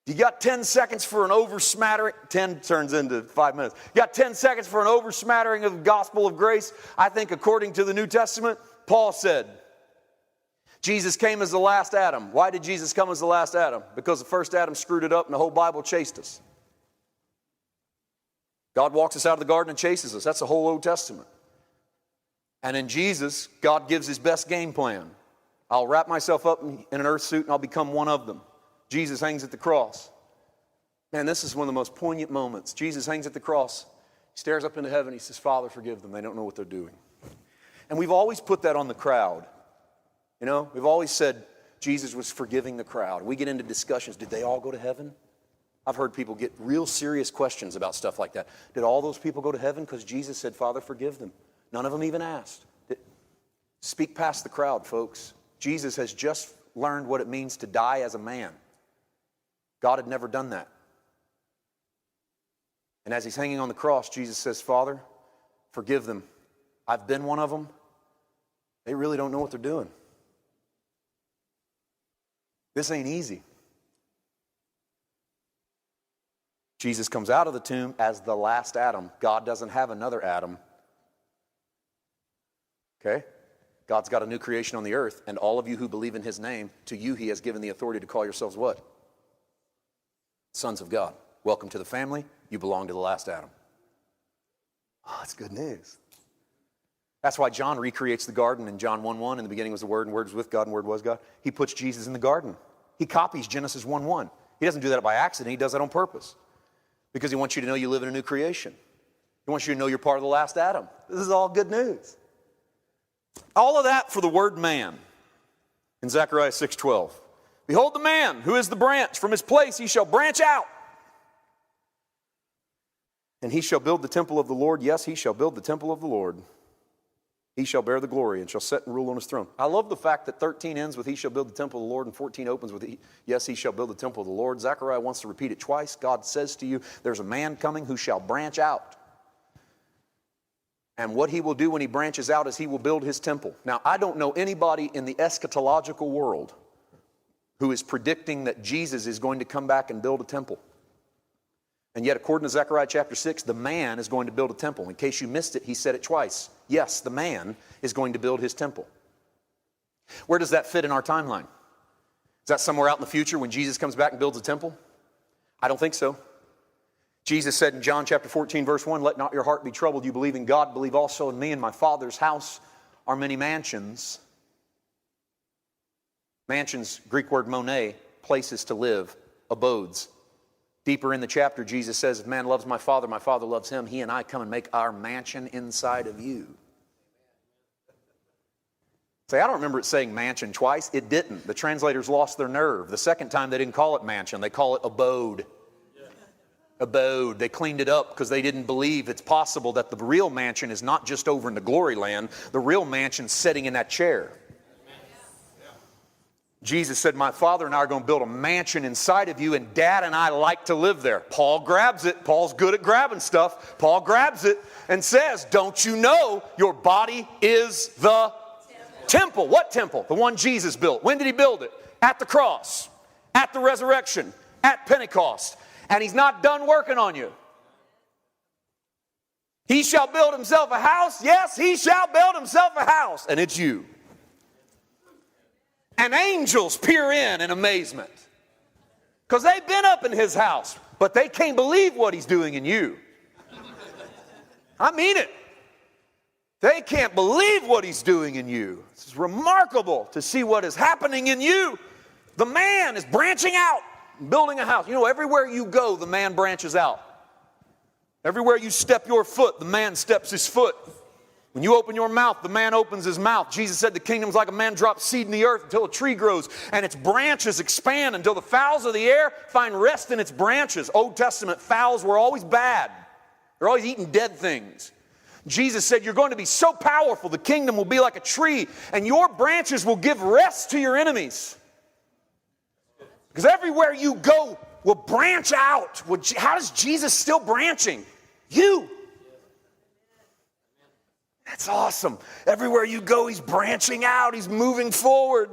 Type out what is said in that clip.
You got 10 seconds for an over-smattering. 10 turns into 5 minutes. You got 10 seconds for an over-smattering of the gospel of grace. I think according to the New Testament, Paul said, Jesus came as the last Adam. Why did Jesus come as the last Adam? Because the first Adam screwed it up and the whole Bible chased us. God walks us out of the garden and chases us. That's the whole Old Testament. And in Jesus, God gives his best game plan. I'll wrap myself up in an earth suit and I'll become one of them. Jesus hangs at the cross. Man, this is one of the most poignant moments. Jesus hangs at the cross. He stares up into heaven. He says, Father, forgive them. They don't know what they're doing. And we've always put that on the crowd. You know, we've always said Jesus was forgiving the crowd. We get into discussions. Did they all go to heaven? I've heard people get real serious questions about stuff like that. Did all those people go to heaven because Jesus said, Father, forgive them? None of them even asked. Speak past the crowd, folks. Jesus has just learned what it means to die as a man. God had never done that. And as he's hanging on the cross, Jesus says, Father, forgive them. I've been one of them. They really don't know what they're doing. This ain't easy. Jesus comes out of the tomb as the last Adam. God doesn't have another Adam. Okay? God's got a new creation on the earth, and all of you who believe in his name, to you he has given the authority to call yourselves what? Sons of God. Welcome to the family. You belong to the last Adam. Oh, that's good news. That's why John recreates the garden in John 1:1. In the beginning was the Word, and Word was with God, and Word was God. He puts Jesus in the garden. He copies Genesis 1:1. He doesn't do that by accident. He does that on purpose. Because he wants you to know you live in a new creation. He wants you to know you're part of the last Adam. This is all good news. All of that for the word man in Zechariah 6:12. Behold the man who is the branch. From his place he shall branch out. And he shall build the temple of the Lord. Yes, he shall build the temple of the Lord. He shall bear the glory and shall sit and rule on his throne. I love the fact that 13 ends with he shall build the temple of the Lord and 14 opens with yes, he shall build the temple of the Lord. Zechariah wants to repeat it twice. God says to you, there's a man coming who shall branch out. And what he will do when he branches out is he will build his temple. Now, I don't know anybody in the eschatological world who is predicting that Jesus is going to come back and build a temple. And yet, according to Zechariah chapter 6, the man is going to build a temple. In case you missed it, he said it twice. Yes, the man is going to build his temple. Where does that fit in our timeline? Is that somewhere out in the future when Jesus comes back and builds a temple? I don't think so. Jesus said in John chapter 14, verse 1, let not your heart be troubled. You believe in God, believe also in me. In my Father's house are many mansions. Mansions, Greek word mone, places to live, abodes. Deeper in the chapter, Jesus says, if man loves my Father loves him. He and I come and make our mansion inside of you. Say, I don't remember it saying mansion twice. It didn't. The translators lost their nerve. The second time, they didn't call it mansion. They call it abode. Abode. They cleaned it up because they didn't believe it's possible that the real mansion is not just over in the glory land. The real mansion's sitting in that chair. Jesus said, my Father and I are going to build a mansion inside of you, and Dad and I like to live there. Paul grabs it. Paul's good at grabbing stuff. Paul grabs it and says, don't you know your body is the temple? What temple? The one Jesus built. When did he build it? At the cross, at the resurrection, at Pentecost. And he's not done working on you. He shall build himself a house. Yes, he shall build himself a house. And it's you. And angels peer in amazement. Because they've been up in his house. But they can't believe what he's doing in you. I mean it. They can't believe what he's doing in you. It's remarkable to see what is happening in you. The man is branching out, building a house. You know, everywhere you go, the man branches out. Everywhere you step your foot, the man steps his foot. When you open your mouth, the man opens his mouth. Jesus said the kingdom's like a man drops seed in the earth until a tree grows and its branches expand until the fowls of the air find rest in its branches. Old Testament fowls were always bad. They're always eating dead things. Jesus said you're going to be so powerful, the kingdom will be like a tree and your branches will give rest to your enemies. Because everywhere you go will branch out. How is Jesus still branching? You. That's awesome. Everywhere you go, he's branching out. He's moving forward.